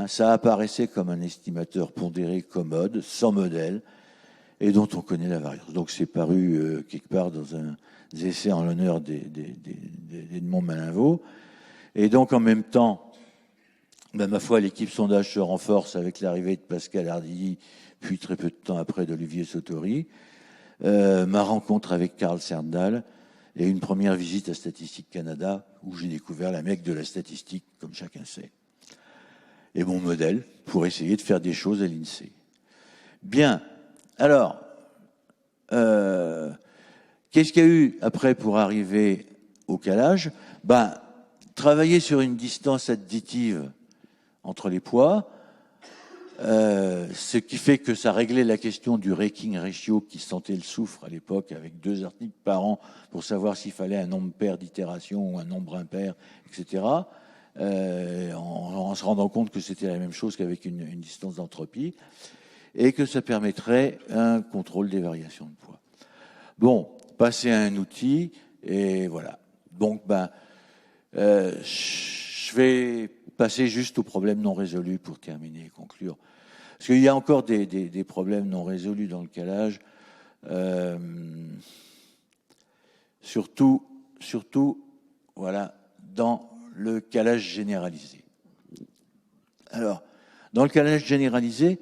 S2: Ça apparaissait comme un estimateur pondéré commode, sans modèle, et dont on connaît la variance. Donc c'est paru quelque part dans un essai en l'honneur d'Edmond Malinvaud. Et donc en même temps, ma foi, l'équipe sondage se renforce avec l'arrivée de Pascal Ardilly, puis très peu de temps après d'Olivier Sautori. Ma rencontre avec Carl Serndal et une première visite à Statistique Canada où j'ai découvert la mecque de la statistique, comme chacun sait. Et mon modèle pour essayer de faire des choses à l'INSEE. Bien. Alors, qu'est-ce qu'il y a eu après pour arriver au calage ? Travailler sur une distance additive entre les poids, ce qui fait que ça réglait la question du raking ratio qui sentait le soufre à l'époque avec 2 articles par an pour savoir s'il fallait un nombre pair d'itérations ou un nombre impair, etc. En se rendant compte que c'était la même chose qu'avec une distance d'entropie. et que ça permettrait un contrôle des variations de poids. Bon, passer à un outil, et voilà. Donc, je vais passer juste aux problèmes non résolus pour terminer et conclure. Parce qu'il y a encore des problèmes non résolus dans le calage, surtout, voilà, dans le calage généralisé. Alors, dans le calage généralisé,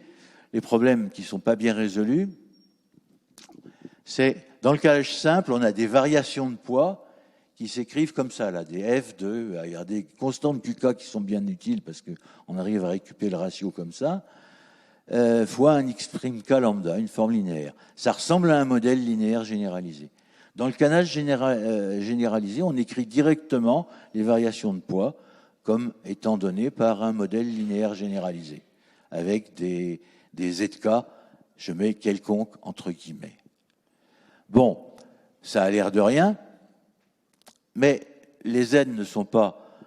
S2: les problèmes qui ne sont pas bien résolus, c'est, dans le calage simple, on a des variations de poids qui s'écrivent comme ça, là, des F, de, il y a des constantes QK qui sont bien utiles parce qu'on arrive à récupérer le ratio comme ça, fois un X'K lambda, une forme linéaire. Ça ressemble à un modèle linéaire généralisé. Dans le calage généralisé, on écrit directement les variations de poids comme étant données par un modèle linéaire généralisé, avec des ZK, je mets quelconque entre guillemets. Bon, ça a l'air de rien, mais les Z ne sont pas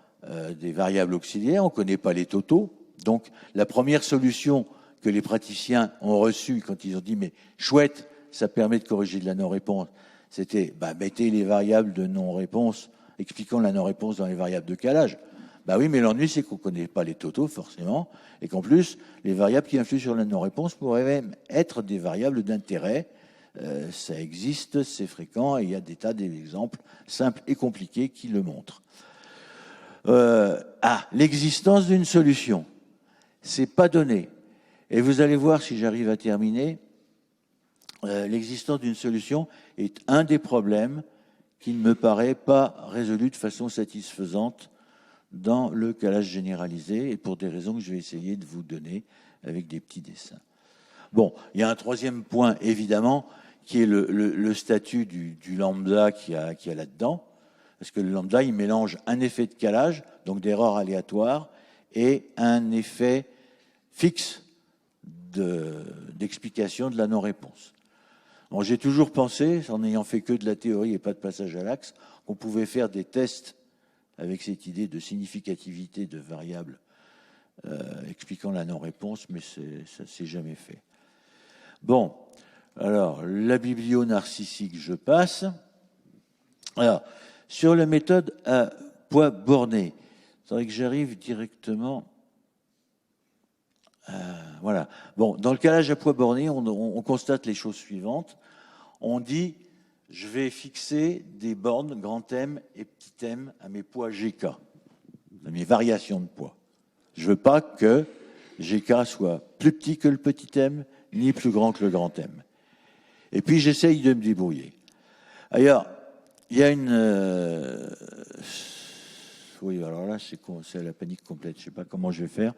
S2: des variables auxiliaires, on ne connaît pas les totaux. Donc la première solution que les praticiens ont reçue quand ils ont dit « mais chouette, ça permet de corriger de la non-réponse », c'était mettez les variables de non-réponse, expliquant la non-réponse dans les variables de calage. Oui, mais l'ennui, c'est qu'on ne connaît pas les totaux, forcément, et qu'en plus, les variables qui influent sur la non-réponse pourraient même être des variables d'intérêt. Ça existe, c'est fréquent, et il y a des tas d'exemples simples et compliqués qui le montrent. L'existence d'une solution, c'est pas donné. Et vous allez voir, si j'arrive à terminer, l'existence d'une solution est un des problèmes qui ne me paraît pas résolu de façon satisfaisante dans le calage généralisé, et pour des raisons que je vais essayer de vous donner avec des petits dessins. Bon, il y a un troisième point, évidemment, qui est le statut du lambda qu'il y a là-dedans, parce que le lambda, il mélange un effet de calage, donc d'erreur aléatoire, et un effet fixe d'explication de la non-réponse. Bon, j'ai toujours pensé, en n'ayant fait que de la théorie et pas de passage à l'axe, qu'on pouvait faire des tests avec cette idée de significativité de variables expliquant la non-réponse, mais ça ne s'est jamais fait. Bon, alors, la biblio narcissique, je passe. Alors, sur la méthode à poids borné, il faudrait que j'arrive directement... voilà. Bon, dans le calage à poids borné, on constate les choses suivantes. On dit, je vais fixer des bornes grand M et petit m à mes poids GK, à mes variations de poids. Je ne veux pas que GK soit plus petit que le petit m, ni plus grand que le grand M. Et puis, j'essaye de me débrouiller. Ailleurs, il y a une... oui, alors là, c'est la panique complète. Je ne sais pas comment je vais faire.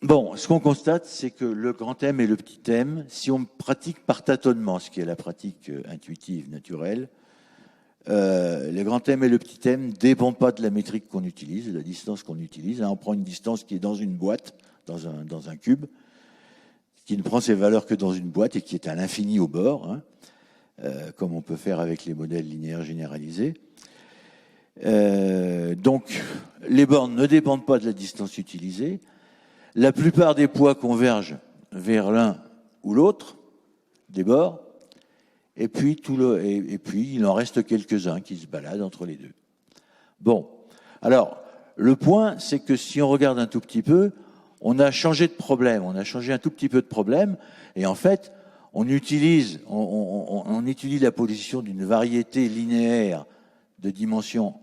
S2: Bon, ce qu'on constate, c'est que le grand M et le petit m, si on pratique par tâtonnement, ce qui est la pratique intuitive, naturelle, le grand M et le petit m ne dépendent pas de la métrique qu'on utilise, de la distance qu'on utilise. On prend une distance qui est dans une boîte, dans un cube, qui ne prend ses valeurs que dans une boîte et qui est à l'infini au bord, comme on peut faire avec les modèles linéaires généralisés. Donc, les bornes ne dépendent pas de la distance utilisée. La plupart des poids convergent vers l'un ou l'autre des bords, et puis, il en reste quelques-uns qui se baladent entre les deux. Bon, alors, le point, c'est que si on regarde un tout petit peu, on a changé de problème, on a changé un tout petit peu de problème, et en fait, on étudie la position d'une variété linéaire de dimension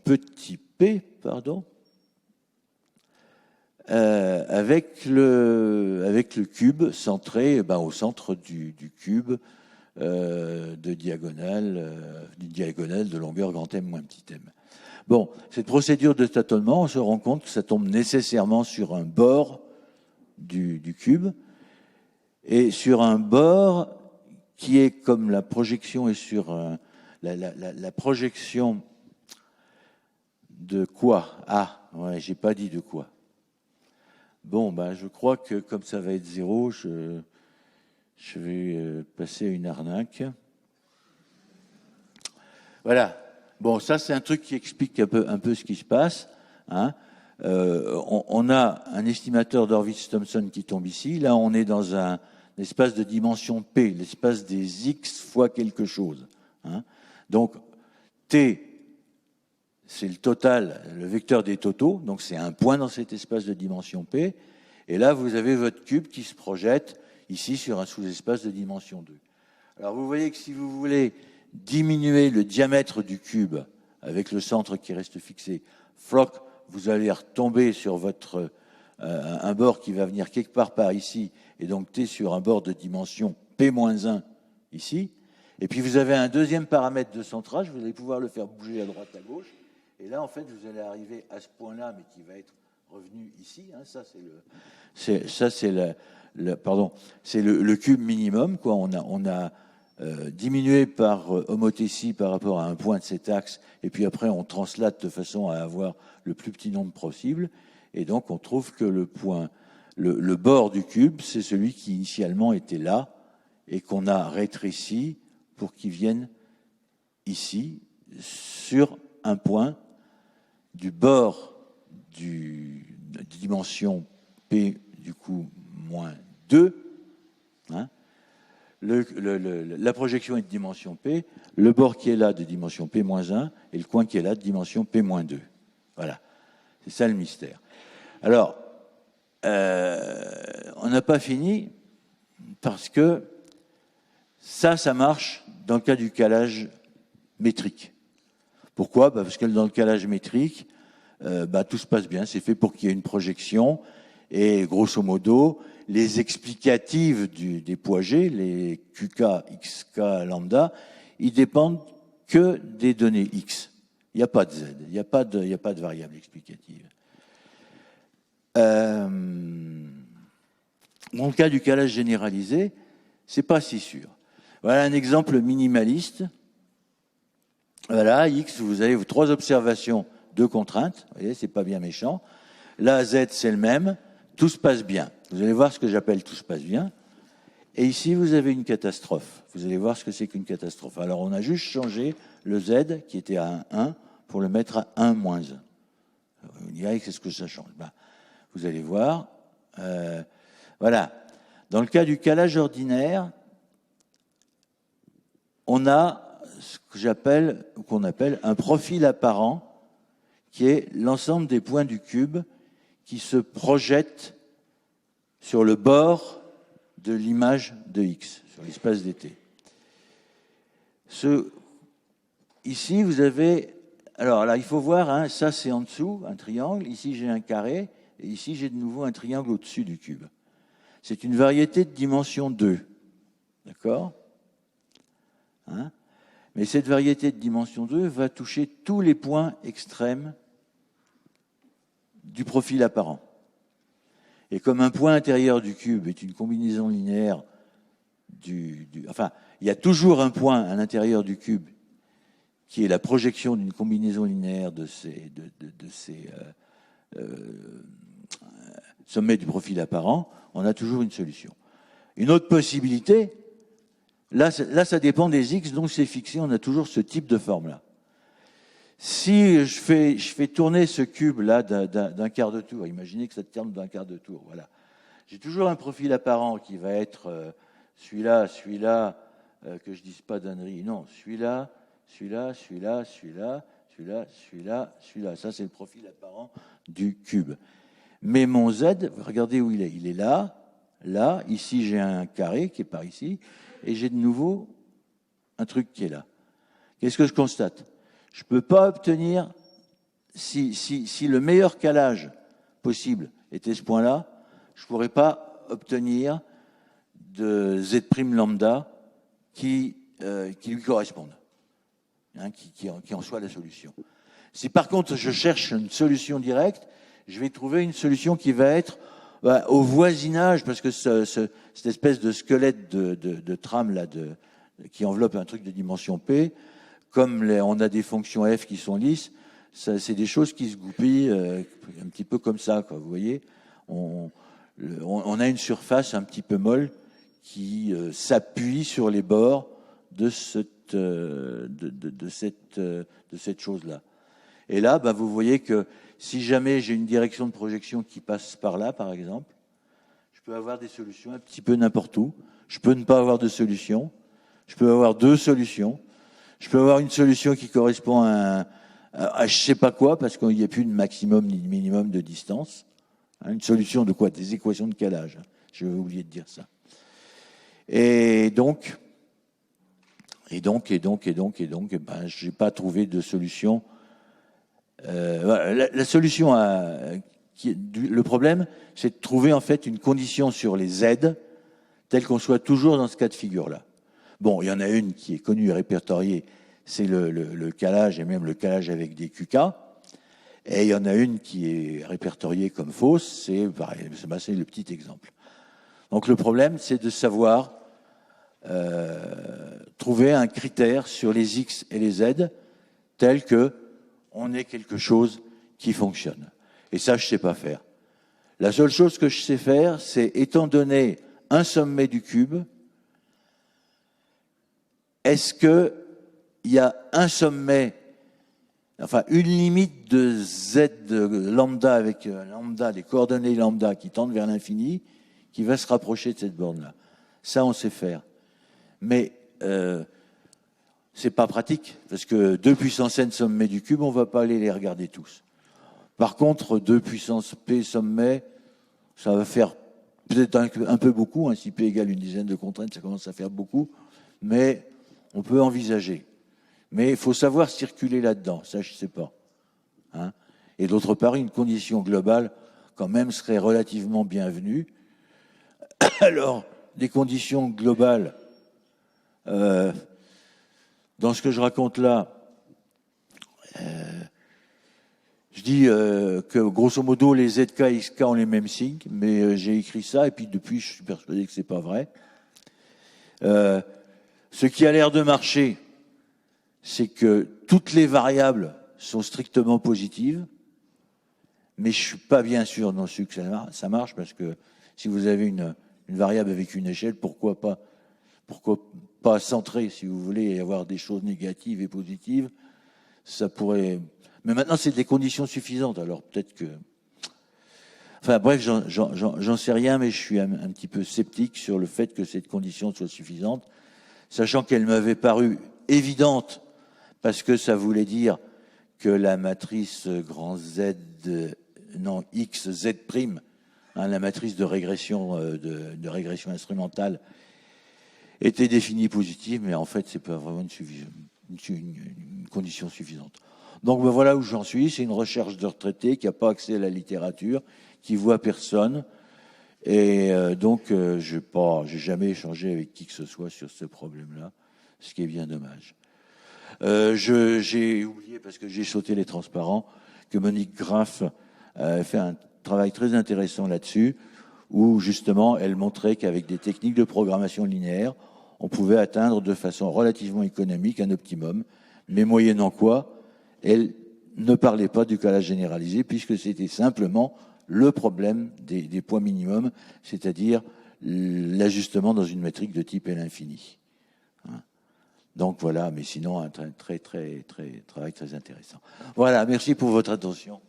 S2: petit p, avec le cube centré au centre du cube d'une diagonale de longueur grand M moins petit m. Bon, cette procédure de tâtonnement, on se rend compte que ça tombe nécessairement sur un bord du cube, et sur un bord qui est comme la projection est sur la projection de quoi? Ouais, j'ai pas dit de quoi. Bon, je crois que comme ça va être 0, je vais passer à une arnaque. Voilà. Bon, ça c'est un truc qui explique un peu ce qui se passe. hein. On a un estimateur d'Horvitz-Thompson qui tombe ici. Là, on est dans un espace de dimension P, l'espace des X fois quelque chose, hein. Donc, T, c'est le total, le vecteur des totaux, donc c'est un point dans cet espace de dimension P. Et là, vous avez votre cube qui se projette ici sur un sous-espace de dimension 2. Alors, vous voyez que si vous voulez diminuer le diamètre du cube avec le centre qui reste fixé, floc, vous allez retomber sur votre un bord qui va venir quelque part par ici, et donc T sur un bord de dimension P-1 ici. Et puis vous avez un deuxième paramètre de centrage, vous allez pouvoir le faire bouger à droite, à gauche. Et là, en fait, vous allez arriver à ce point-là, mais qui va être revenu ici. Hein, ça, c'est le cube minimum, quoi. On a diminué par homothétie par rapport à un point de cet axe, et puis après, on translate de façon à avoir le plus petit nombre possible. Et donc, on trouve que le bord du cube, c'est celui qui initialement était là, et qu'on a rétréci pour qu'il vienne ici, sur un point du bord de dimension P, du coup, moins 2. Hein. La projection est de dimension P, le bord qui est là de dimension P-1 et le coin qui est là de dimension P-2. Voilà, c'est ça le mystère. Alors, on n'a pas fini parce que ça marche dans le cas du calage métrique. Pourquoi ? Parce que dans le calage métrique, tout se passe bien, c'est fait pour qu'il y ait une projection, et grosso modo, les explicatives des poids G, les QK, XK, lambda, ils dépendent que des données X. Il n'y a pas de Z, il n'y a pas de variable explicative. Dans le cas du calage généralisé, c'est pas si sûr. Voilà un exemple minimaliste. Voilà, X, vous avez 3 observations, 2 contraintes. Vous voyez, c'est pas bien méchant. Là, Z, c'est le même. Tout se passe bien. Vous allez voir ce que j'appelle tout se passe bien. Et ici, vous avez une catastrophe. Vous allez voir ce que c'est qu'une catastrophe. Alors, on a juste changé le Z, qui était à 1, pour le mettre à 1 moins 1. Vous direz, qu'est-ce que ça change ? Vous allez voir. Voilà. Dans le cas du calage ordinaire, on a ce qu'on appelle un profil apparent, qui est l'ensemble des points du cube qui se projettent sur le bord de l'image de X, sur l'espace dt. Ici, vous avez... Alors là, il faut voir, hein, ça c'est en dessous, un triangle. Ici, j'ai un carré. Et ici, j'ai de nouveau un triangle au-dessus du cube. C'est une variété de dimension 2. D'accord ? Hein ? Mais cette variété de dimension 2 va toucher tous les points extrêmes du profil apparent. Et comme un point intérieur du cube est une combinaison linéaire enfin, il y a toujours un point à l'intérieur du cube qui est la projection d'une combinaison linéaire de ces sommets du profil apparent, on a toujours une solution. Une autre possibilité, là ça dépend des X, donc c'est fixé, on a toujours ce type de forme-là. Si je fais tourner ce cube-là d'un quart de tour, imaginez que ça tourne d'un quart de tour, voilà. J'ai toujours un profil apparent qui va être celui-là, que je ne dise pas d'ânerie, non, celui-là. Ça, c'est le profil apparent du cube. Mais mon Z, regardez où il est. Il est là. Ici, j'ai un carré qui est par ici. Et j'ai de nouveau un truc qui est là. Qu'est-ce que je constate ? Je ne peux pas obtenir, si le meilleur calage possible était ce point-là, je ne pourrais pas obtenir de Z' lambda qui lui correspondent, hein, qui en soit la solution. Si par contre je cherche une solution directe, je vais trouver une solution qui va être au voisinage, parce que cette espèce de squelette de trame là, qui enveloppe un truc de dimension P, comme on a des fonctions f qui sont lisses, c'est des choses qui se goupillent un petit peu comme ça, quoi, vous voyez. On a une surface un petit peu molle qui s'appuie sur les bords de cette chose-là. Et là, ben, vous voyez que si jamais j'ai une direction de projection qui passe par là, par exemple, je peux avoir des solutions un petit peu n'importe où. Je peux ne pas avoir de solution. Je peux avoir deux solutions. Je peux avoir une solution qui correspond à je sais pas quoi, parce qu'il n'y a plus de maximum ni de minimum de distance. Une solution de quoi? Des équations de calage. Je vais oublier de dire ça. Et donc, ben, j'ai pas trouvé de solution. La solution le problème, c'est de trouver en fait une condition sur les Z telle qu'on soit toujours dans ce cas de figure-là. Bon, il y en a une qui est connue et répertoriée, c'est le calage, et même le calage avec des QK. Et il y en a une qui est répertoriée comme fausse, c'est le petit exemple. Donc le problème, c'est de savoir trouver un critère sur les X et les Z tel que on ait quelque chose qui fonctionne. Et ça, je ne sais pas faire. La seule chose que je sais faire, c'est, étant donné un sommet du cube, est-ce qu'il y a un sommet, enfin une limite de Z de lambda avec lambda, des coordonnées lambda qui tendent vers l'infini, qui va se rapprocher de cette borne-là. Ça, on sait faire. Mais c'est pas pratique, parce que 2 puissance n sommet du cube, on va pas aller les regarder tous. Par contre, 2 puissance p sommet, ça va faire peut-être un peu beaucoup, hein, si p égale une dizaine de contraintes, ça commence à faire beaucoup, mais on peut envisager. Mais il faut savoir circuler là-dedans, ça je sais pas. Hein. Et d'autre part, une condition globale, quand même, serait relativement bienvenue. Alors, des conditions globales, dans ce que je raconte là, je dis que grosso modo les ZK et XK ont les mêmes signes, mais j'ai écrit ça et puis depuis je suis persuadé que c'est pas vrai. Ce qui a l'air de marcher, c'est que toutes les variables sont strictement positives, mais je suis pas bien sûr non plus que ça marche parce que si vous avez une variable avec une échelle, pourquoi pas centrer, si vous voulez, et avoir des choses négatives et positives, ça pourrait... Mais maintenant, c'est des conditions suffisantes, alors peut-être que... Enfin bref, j'en sais rien, mais je suis un petit peu sceptique sur le fait que cette condition soit suffisante, sachant qu'elle m'avait paru évidente, parce que ça voulait dire que la matrice grand Z, X, Z', hein, la matrice de régression instrumentale, était définie positive, mais en fait, c'est pas vraiment une condition suffisante. Donc ben, voilà où j'en suis. C'est une recherche de retraité qui n'a pas accès à la littérature, qui voit personne, et donc j'ai jamais échangé avec qui que ce soit sur ce problème-là, ce qui est bien dommage. J'ai oublié, parce que j'ai sauté les transparents, que Monique Graff a fait un travail très intéressant là-dessus, où justement elle montrait qu'avec des techniques de programmation linéaire, on pouvait atteindre de façon relativement économique un optimum, mais moyennant quoi, elle ne parlait pas du calage généralisé, puisque c'était simplement le problème des points minimums, c'est-à-dire l'ajustement dans une métrique de type L infini. Donc voilà, mais sinon un travail très intéressant. Voilà, merci pour votre attention.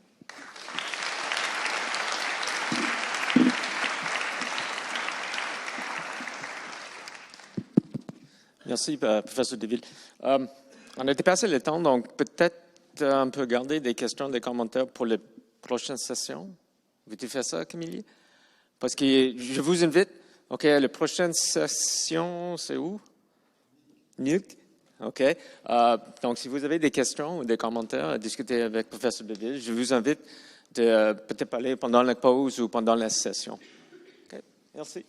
S1: Merci, professeur Deville. On a dépassé le temps, donc peut-être on peut garder des questions, des commentaires pour les prochaines sessions. Veux-tu faire ça, Camille? Parce que je vous invite. OK, la prochaine session, c'est où? Nuuk? OK. Donc, si vous avez des questions ou des commentaires à discuter avec le professeur Deville, je vous invite de peut-être parler pendant la pause ou pendant la session. OK, merci.